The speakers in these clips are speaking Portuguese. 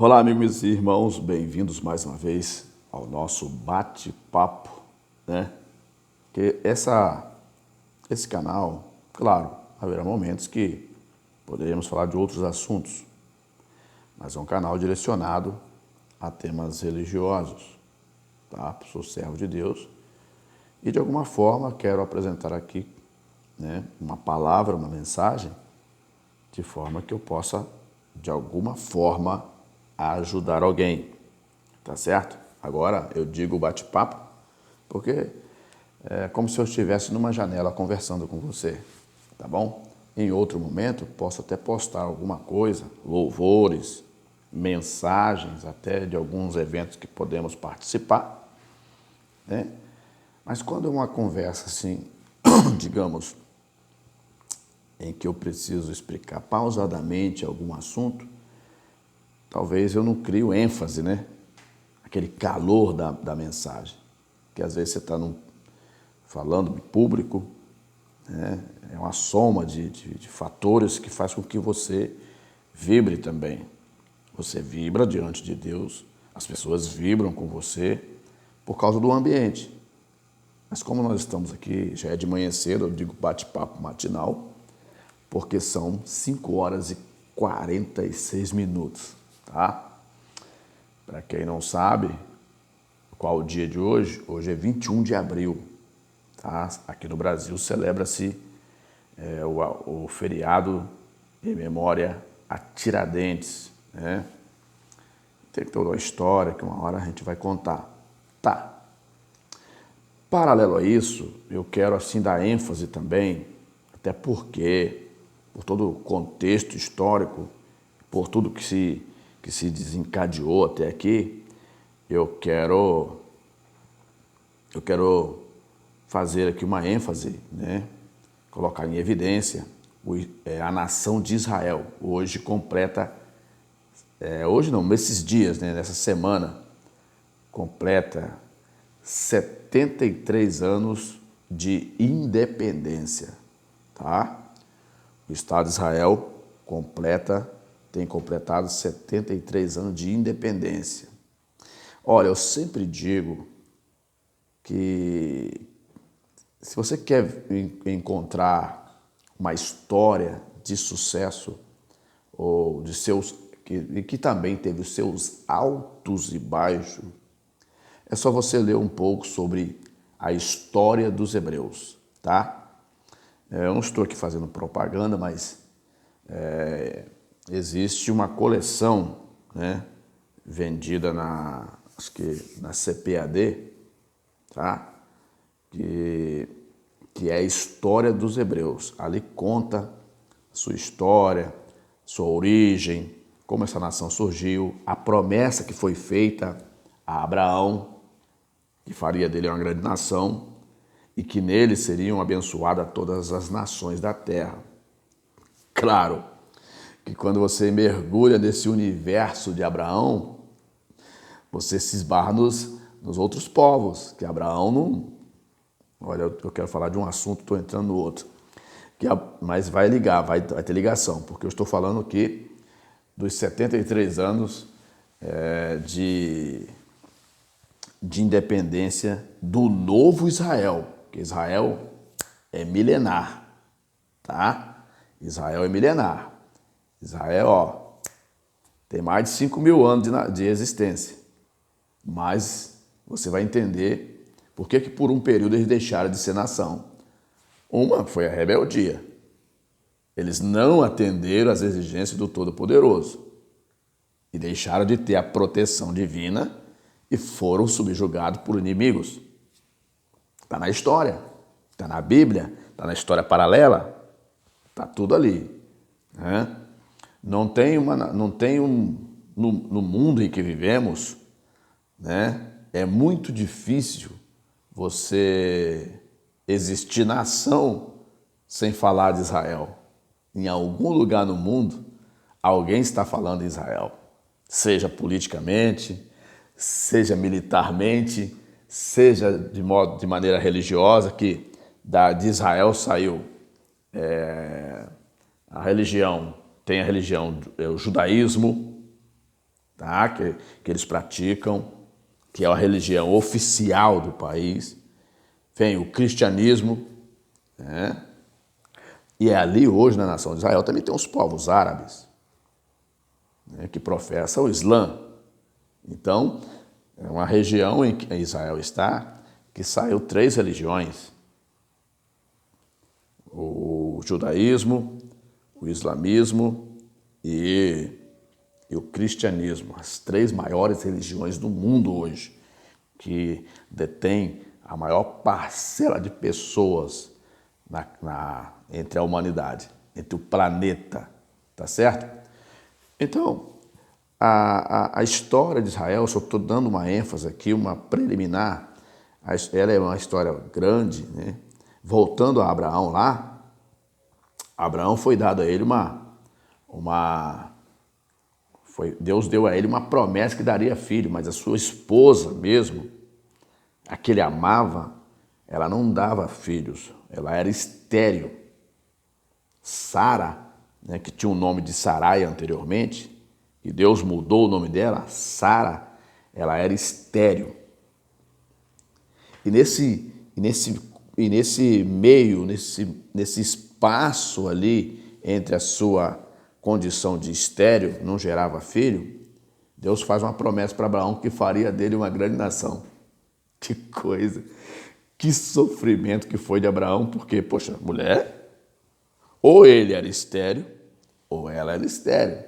Olá, amigos e irmãos, bem-vindos mais uma vez ao nosso bate-papo, né? Que esse canal, claro, haverá momentos que poderemos falar de outros assuntos, mas é um canal direcionado a temas religiosos, tá? Sou servo de Deus e de alguma forma quero apresentar aqui, né, uma palavra, uma mensagem, de forma que eu possa, de alguma forma, ajudar alguém, tá certo? Agora eu digo bate-papo porque é como se eu estivesse numa janela conversando com você, tá bom? Em outro momento posso até postar alguma coisa, louvores, mensagens até de alguns eventos que podemos participar, né? Mas quando é uma conversa assim, digamos, em que eu preciso explicar pausadamente algum assunto, talvez eu não crio ênfase, né? Aquele calor da mensagem. Que às vezes você está falando em público, né? É uma soma de fatores que faz com que você vibre também. Você vibra diante de Deus, as pessoas vibram com você por causa do ambiente. Mas como nós estamos aqui, já é de manhã cedo, eu digo bate-papo matinal, porque são 5 horas e 46 minutos, tá? Para quem não sabe qual o dia de hoje, hoje é 21 de abril, tá? Aqui no Brasil celebra-se o feriado em memória a Tiradentes, né? Tem toda uma história que uma hora a gente vai contar. Tá. Paralelo a isso, eu quero assim dar ênfase também, até porque, por todo o contexto histórico, por tudo que se desencadeou até aqui, eu quero fazer aqui uma ênfase, né? Colocar em evidência a nação de Israel. Hoje completa, hoje não, nesses dias, né? Nessa semana, completa 73 anos de independência, tá? O Estado de Israel tem completado 73 anos de independência. Olha, eu sempre digo que se você quer encontrar uma história de sucesso ou de que também teve os seus altos e baixos, é só você ler um pouco sobre a história dos hebreus, tá? Eu não estou aqui fazendo propaganda, mas existe uma coleção, né, vendida acho que na CPAD, tá? Que é a história dos hebreus. Ali conta sua história, sua origem, como essa nação surgiu, a promessa que foi feita a Abraão, que faria dele uma grande nação e que nele seriam abençoadas todas as nações da terra. Claro que quando você mergulha nesse universo de Abraão, você se esbarra nos outros povos, que Abraão não... Olha, eu quero falar de um assunto, estou entrando no outro. Mas vai ter ligação, porque eu estou falando aqui dos 73 anos de independência do novo Israel, porque Israel é milenar, tá? Israel é milenar. Israel, ó, tem mais de 5.000 anos de existência, mas você vai entender por que por um período eles deixaram de ser nação. Uma foi a rebeldia. Eles não atenderam às exigências do Todo-Poderoso e deixaram de ter a proteção divina e foram subjugados por inimigos. Está na história, está na Bíblia, está na história paralela, está tudo ali, né? No mundo em que vivemos, né, é muito difícil você existir nação sem falar de Israel. Em algum lugar no mundo, alguém está falando de Israel, seja politicamente, seja militarmente, seja de maneira religiosa, que de Israel saiu a religião, tem a religião, o judaísmo, tá? Que eles praticam, que é a religião oficial do país. Vem o cristianismo, né? E ali hoje na nação de Israel também tem os povos árabes, né, que professam o Islã. Então, é uma região em que Israel está, que saiu 3 religiões. O judaísmo, o islamismo e o cristianismo. As 3 maiores religiões do mundo hoje, que detêm a maior parcela de pessoas entre a humanidade, entre o planeta, tá certo? Então, a história de Israel, só estou dando uma ênfase aqui, uma preliminar, ela é uma história grande, né? Voltando a Abraão lá, Abraão foi dado a ele Deus deu a ele uma promessa que daria filho, mas a sua esposa mesmo, a que ele amava, ela não dava filhos, ela era estéril. Sara, né, que tinha o nome de Sarai anteriormente, e Deus mudou o nome dela, Sara, ela era estéril. E nesse meio, nesse espaço ali, entre a sua condição de estéril, não gerava filho, Deus faz uma promessa para Abraão que faria dele uma grande nação. Que coisa, que sofrimento que foi de Abraão, porque, poxa, mulher, ou ele era estéril, ou ela era estéril.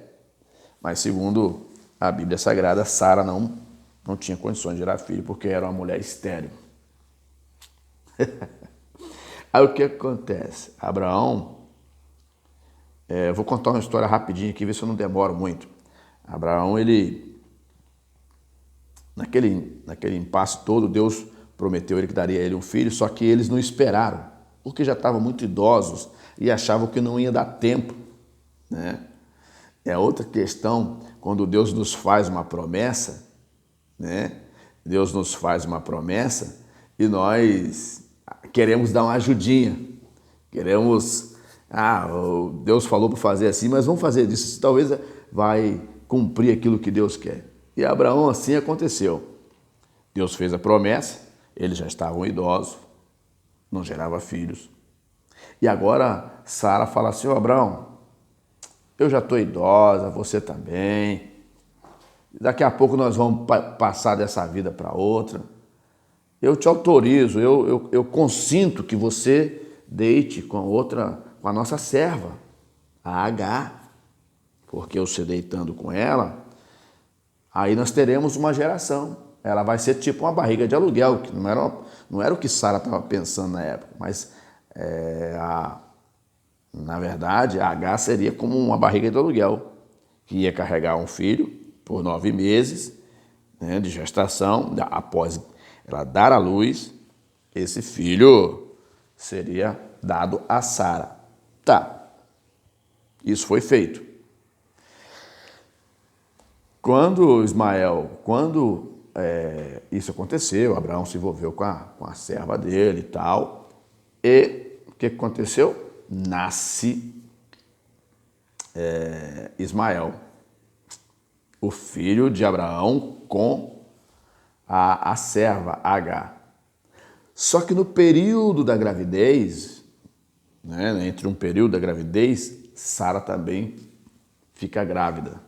Mas segundo a Bíblia Sagrada, Sara não tinha condições de gerar filho, porque era uma mulher estéril. Aí o que acontece? Abraão, vou contar uma história rapidinho aqui, ver se eu não demoro muito. Abraão, naquele impasse todo, Deus prometeu ele que daria a ele um filho, só que eles não esperaram, porque já estavam muito idosos e achavam que não ia dar tempo, né? É outra questão, quando Deus nos faz uma promessa, né? Deus nos faz uma promessa e nós queremos dar uma ajudinha, queremos, Deus falou para fazer assim, mas vamos fazer isso, talvez vai cumprir aquilo que Deus quer. E Abraão assim aconteceu. Deus fez a promessa, eles já estavam idosos, não gerava filhos. E agora Sara fala assim, Abraão, eu já estou idosa, você também. Daqui a pouco nós vamos passar dessa vida para outra. Eu te autorizo, eu consinto que você deite com a nossa serva, a Agar, porque você deitando com ela, aí nós teremos uma geração. Ela vai ser tipo uma barriga de aluguel, que não era o que Sara estava pensando na época, mas na verdade a Agar seria como uma barriga de aluguel, que ia carregar um filho por 9 meses, né, de gestação. Após ela dar à luz, esse filho seria dado a Sara. Tá, isso foi feito. Quando isso aconteceu, Abraão se envolveu com a serva dele e tal, e o que aconteceu? Nasce Ismael, o filho de Abraão com a serva Agar. Só que no período da gravidez, né, entre um período da gravidez, Sara também fica grávida.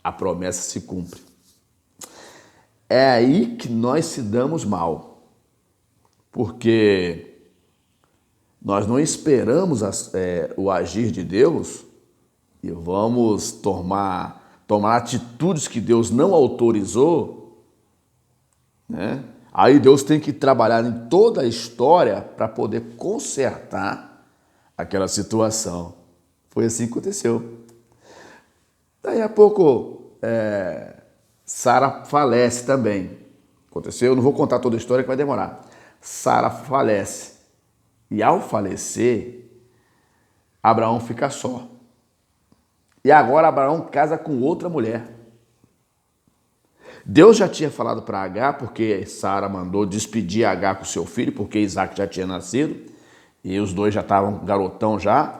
A promessa se cumpre. É aí que nós se damos mal, porque nós não esperamos o agir de Deus e vamos tomar atitudes que Deus não autorizou, né? Aí Deus tem que trabalhar em toda a história para poder consertar aquela situação. Foi assim que aconteceu. Daí a pouco, Sara falece também. Aconteceu, eu não vou contar toda a história que vai demorar. Sara falece. E ao falecer, Abraão fica só. E agora Abraão casa com outra mulher. Deus já tinha falado para Agar, porque Sara mandou despedir Agar com seu filho, porque Isaac já tinha nascido, e os dois já estavam garotão já,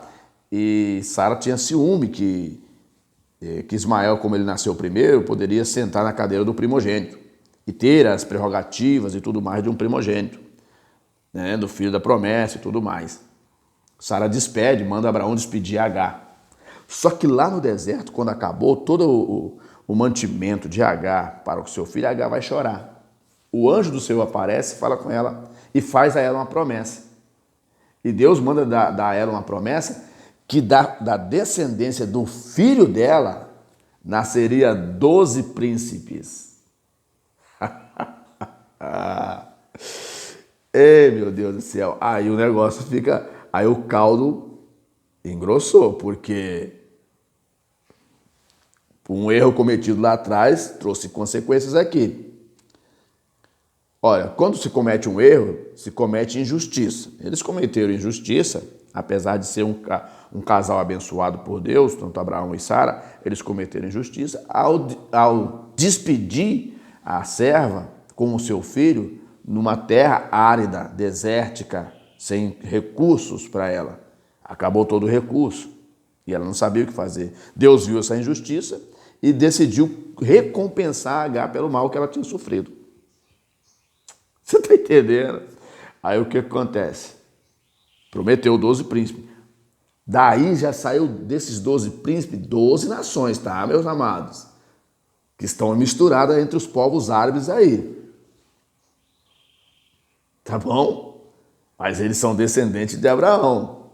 e Sara tinha ciúme que que Ismael, como ele nasceu primeiro, poderia sentar na cadeira do primogênito e ter as prerrogativas e tudo mais de um primogênito, né, do filho da promessa e tudo mais. Sara despede, manda Abraão despedir Agar. Só que lá no deserto, quando acabou todo o mantimento de Agar para o seu filho, Agar vai chorar. O anjo do Senhor aparece, fala com ela e faz a ela uma promessa. E Deus manda dar a ela uma promessa que da descendência do filho dela nasceria 12 príncipes. Ei, meu Deus do céu. Aí o negócio fica... Aí o caldo engrossou, porque um erro cometido lá atrás trouxe consequências aqui. Olha, quando se comete um erro, se comete injustiça. Eles cometeram injustiça, apesar de ser um casal abençoado por Deus, tanto Abraão e Sara, eles cometeram injustiça ao despedir a serva com o seu filho numa terra árida, desértica, sem recursos para ela. Acabou todo o recurso e ela não sabia o que fazer. Deus viu essa injustiça e decidiu recompensar Agar pelo mal que ela tinha sofrido. Você está entendendo? Aí o que acontece? Prometeu 12 príncipes. Daí já saiu desses 12 príncipes 12 nações, tá, meus amados? Que estão misturadas entre os povos árabes aí. Tá bom? Mas eles são descendentes de Abraão.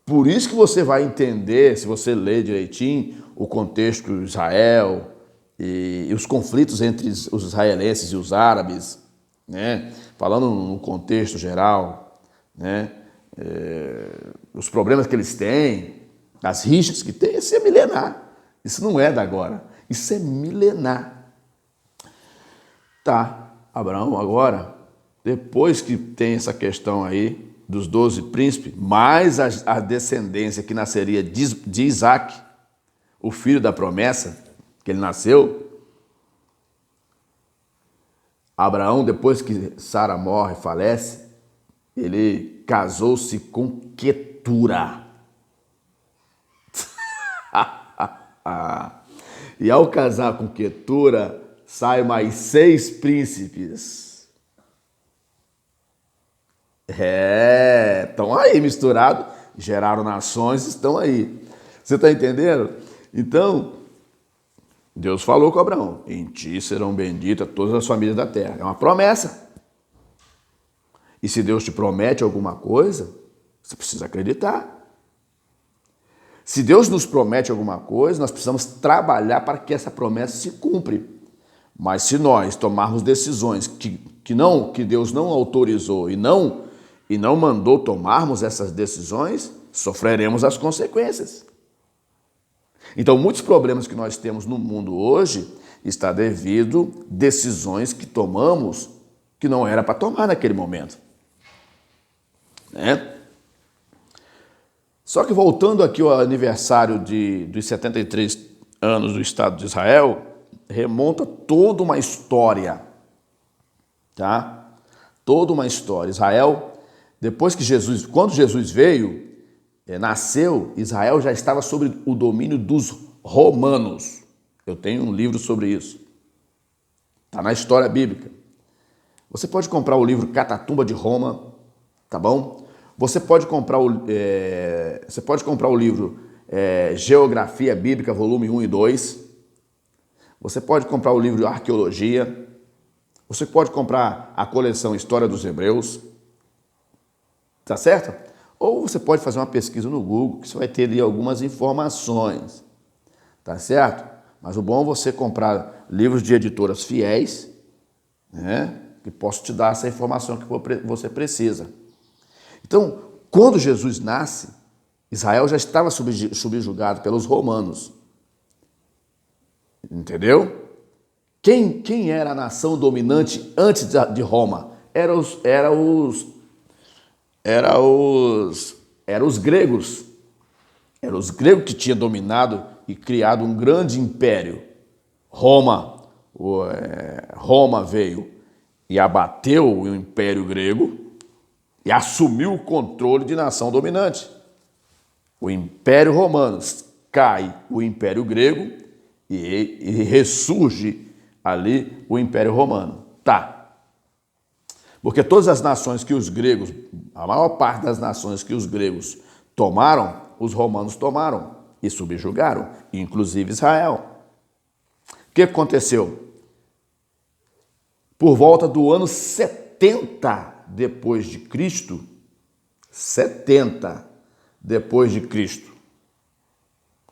Por isso que você vai entender, se você ler direitinho, o contexto de Israel e os conflitos entre os israelenses e os árabes, né? Falando no contexto geral, né? Os problemas que eles têm, as rixas que têm, isso é milenar. Isso não é da agora, isso é milenar. Tá, Abraão agora, depois que tem essa questão aí dos 12 príncipes, mais a descendência que nasceria de Isaac, o filho da promessa, que ele nasceu, Abraão, depois que Sara morre, falece, ele casou-se com Quetura. E ao casar com Quetura, saem mais 6 príncipes. Estão aí misturados, geraram nações, estão aí. Você está entendendo? Então, Deus falou com Abraão, em ti serão benditas todas as famílias da terra. É uma promessa. E se Deus te promete alguma coisa, você precisa acreditar. Se Deus nos promete alguma coisa, nós precisamos trabalhar para que essa promessa se cumpra. Mas se nós tomarmos decisões que Deus não autorizou e não mandou tomarmos essas decisões, sofreremos as consequências. Então, muitos problemas que nós temos no mundo hoje está devido a decisões que tomamos que não era para tomar naquele momento. Né? Só que voltando aqui ao aniversário dos 73 anos do Estado de Israel, remonta toda uma história, tá? Toda uma história. Israel, depois que quando Jesus veio, nasceu, Israel já estava sob o domínio dos romanos. Eu tenho um livro sobre isso. Está na história bíblica. Você pode comprar o livro Catatumba de Roma, tá bom? Você pode comprar o livro Geografia Bíblica, volume 1 e 2. Você pode comprar o livro Arqueologia. Você pode comprar a coleção História dos Hebreus. Tá certo? Ou você pode fazer uma pesquisa no Google, que você vai ter ali algumas informações. Tá certo? Mas o bom é você comprar livros de editoras fiéis, né? Que possam te dar essa informação que você precisa. Então, quando Jesus nasce, Israel já estava subjugado pelos romanos. Entendeu? Quem era a nação dominante antes de Roma? Eram os gregos. Eram os gregos que tinham dominado e criado um grande império. Roma veio e abateu o Império Grego e assumiu o controle de nação dominante. O Império Romano. cai o Império Grego e ressurge ali o Império Romano. Tá. Porque todas as nações que os gregos, a maior parte das nações que os gregos tomaram, os romanos tomaram e subjugaram, inclusive Israel. O que aconteceu? Por volta do ano 70 depois de Cristo, 70 depois de Cristo.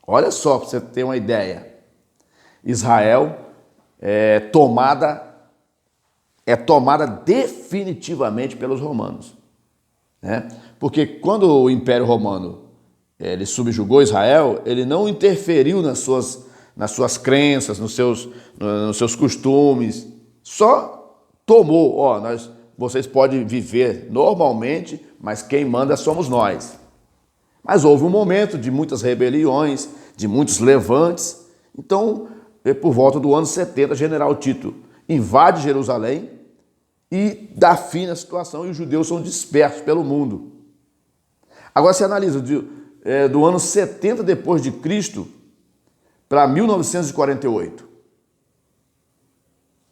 Olha só para você ter uma ideia. Israel é tomada definitivamente pelos romanos, né? Porque quando o Império Romano ele subjugou Israel, ele não interferiu nas suas crenças, nos seus costumes, só tomou, vocês podem viver normalmente, mas quem manda somos nós. Mas houve um momento de muitas rebeliões, de muitos levantes. Então, por volta do ano 70, General Tito invade Jerusalém e dá fim na situação e os judeus são dispersos pelo mundo. Agora você analisa do ano 70 depois de Cristo para 1948.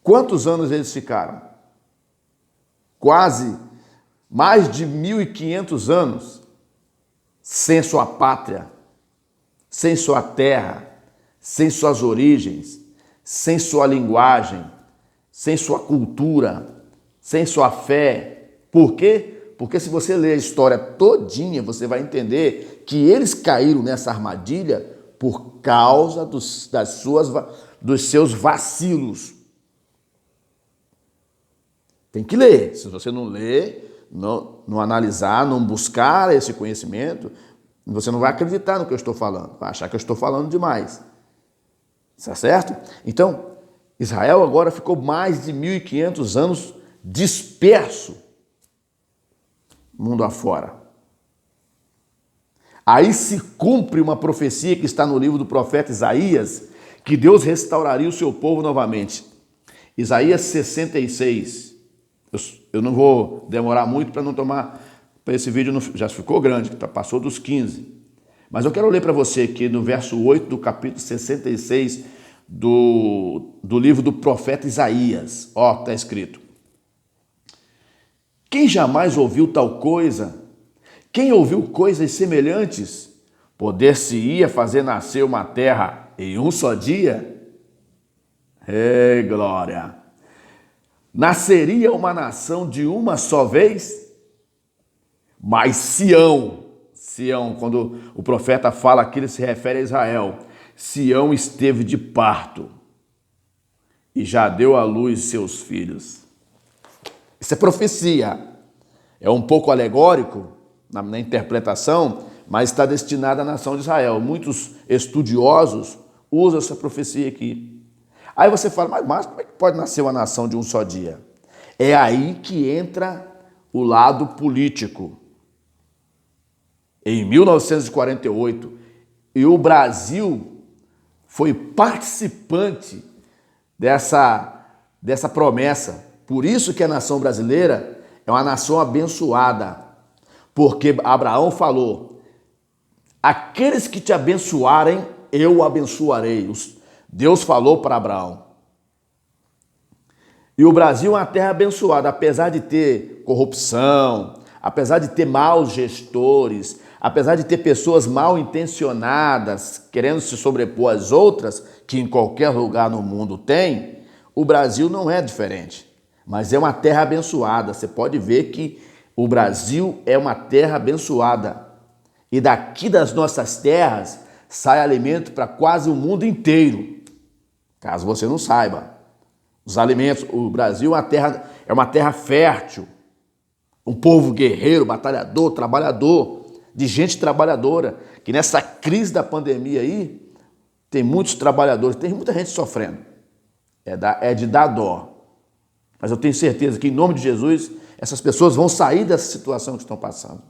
Quantos anos eles ficaram? Quase mais de 1.500 anos sem sua pátria, sem sua terra, sem suas origens, sem sua linguagem, sem sua cultura, sem sua fé. Por quê? Porque se você ler a história todinha, você vai entender que eles caíram nessa armadilha por causa dos seus vacilos. Tem que ler. Se você não ler, não analisar, não buscar esse conhecimento, você não vai acreditar no que eu estou falando. Vai achar que eu estou falando demais. Está certo? Então, Israel agora ficou mais de 1.500 anos disperso mundo afora. Aí se cumpre uma profecia que está no livro do profeta Isaías, que Deus restauraria o seu povo novamente. Isaías 66. Eu não vou demorar muito para não tomar, para esse vídeo já ficou grande, passou dos 15. Mas eu quero ler para você aqui no verso 8 do capítulo 66 do livro do profeta Isaías. Está escrito: quem jamais ouviu tal coisa? Quem ouviu coisas semelhantes? Poder-se-ia fazer nascer uma terra em um só dia? Ei, glória! Nasceria uma nação de uma só vez? Mas Sião, quando o profeta fala aqui, ele se refere a Israel. Sião esteve de parto e já deu à luz seus filhos. Isso é profecia. É um pouco alegórico na interpretação, mas está destinada à nação de Israel. Muitos estudiosos usam essa profecia aqui. Aí você fala, mas como é que pode nascer uma nação de um só dia? É aí que entra o lado político. Em 1948, e o Brasil foi participante dessa promessa. Por isso que a nação brasileira é uma nação abençoada. Porque Abraão falou, aqueles que te abençoarem, eu abençoarei. Deus falou para Abraão. E o Brasil é uma terra abençoada, apesar de ter corrupção, apesar de ter maus gestores, apesar de ter pessoas mal intencionadas, querendo se sobrepor às outras, que em qualquer lugar no mundo tem, o Brasil não é diferente. Mas é uma terra abençoada. Você pode ver que o Brasil é uma terra abençoada. E daqui das nossas terras sai alimento para quase o mundo inteiro. Caso você não saiba. Os alimentos, o Brasil é uma terra fértil. Um povo guerreiro, batalhador, trabalhador, de gente trabalhadora. Que nessa crise da pandemia aí, tem muitos trabalhadores, tem muita gente sofrendo. É de dar dó. Mas eu tenho certeza que, em nome de Jesus, essas pessoas vão sair dessa situação que estão passando.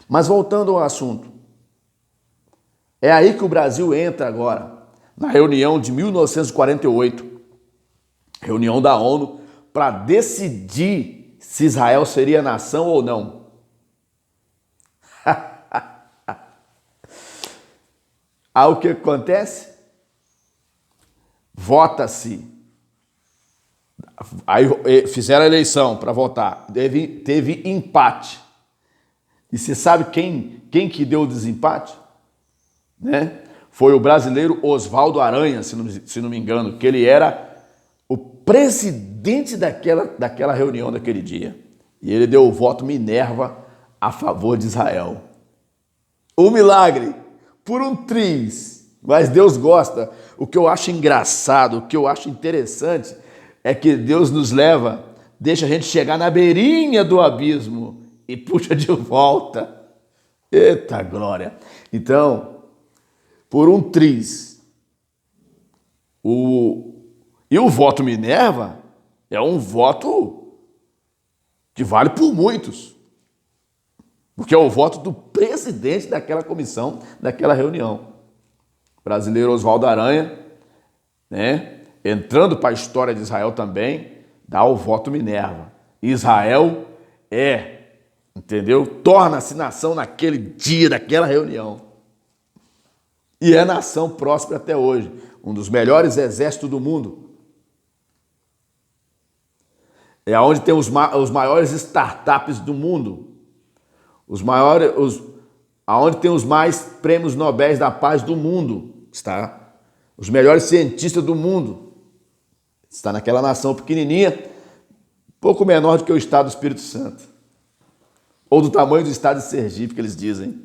Mas voltando ao assunto, é aí que o Brasil entra agora, na reunião de 1948, reunião da ONU, para decidir se Israel seria nação ou não. Aí o que acontece? Vota-se. Aí fizeram a eleição para votar. Teve empate. E você sabe quem que deu o desempate? Né? Foi o brasileiro Oswaldo Aranha, se não me engano, que ele era o presidente daquela reunião daquele dia. E ele deu o voto Minerva a favor de Israel. Um milagre, por um triz. Mas Deus gosta. O que eu acho engraçado, o que eu acho interessante, é que Deus nos leva, deixa a gente chegar na beirinha do abismo e puxa de volta. Eita glória! Então, por um triz. E o voto Minerva é um voto que vale por muitos. Porque é o voto do presidente daquela comissão, daquela reunião. Brasileiro Oswaldo Aranha, né? Entrando para a história de Israel também, dá o voto Minerva. Israel entendeu? Torna-se nação naquele dia, daquela reunião. E é nação próspera até hoje. Um dos melhores exércitos do mundo. É onde tem os maiores startups do mundo. Aonde tem os mais prêmios Nobéis da paz do mundo. Está. Os melhores cientistas do mundo. Está naquela nação pequenininha, pouco menor do que o estado do Espírito Santo. Ou do tamanho do estado de Sergipe, que eles dizem.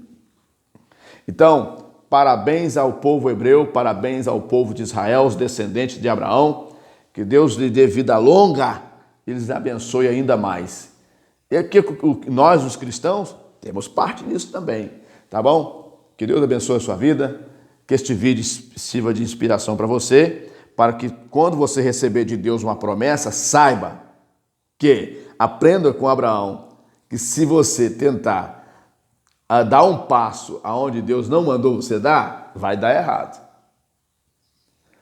Então, parabéns ao povo hebreu, parabéns ao povo de Israel, os descendentes de Abraão. Que Deus lhe dê vida longa e lhes abençoe ainda mais. E aqui nós, os cristãos, temos parte nisso também, tá bom? Que Deus abençoe a sua vida, que este vídeo sirva de inspiração para você, para que quando você receber de Deus uma promessa, saiba que, aprenda com Abraão, que se você tentar dar um passo aonde Deus não mandou você dar, vai dar errado.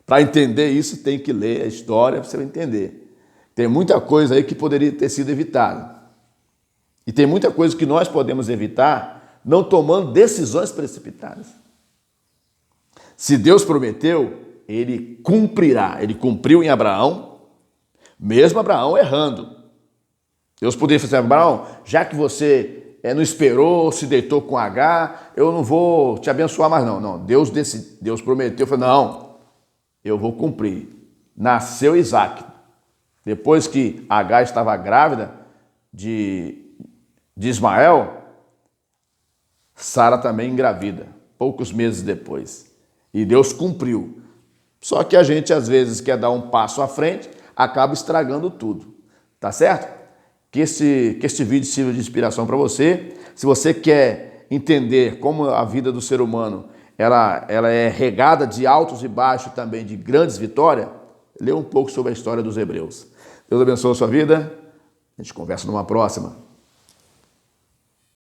Para entender isso, tem que ler a história para você entender. Tem muita coisa aí que poderia ter sido evitada. E tem muita coisa que nós podemos evitar não tomando decisões precipitadas. Se Deus prometeu, ele cumprirá. Ele cumpriu em Abraão, mesmo Abraão errando. Deus poderia fazer, Abraão, já que você não esperou, se deitou com H, eu não vou te abençoar mais não. Não, Deus prometeu, falou, não, eu vou cumprir. Nasceu Isaac. Depois que H estava grávida de Ismael, Sara também engravida, poucos meses depois. E Deus cumpriu. Só que a gente, às vezes, quer dar um passo à frente, acaba estragando tudo. Tá certo? Que este vídeo sirva de inspiração para você. Se você quer entender como a vida do ser humano ela é regada de altos e baixos também, de grandes vitórias, lê um pouco sobre a história dos hebreus. Deus abençoe a sua vida. A gente conversa numa próxima.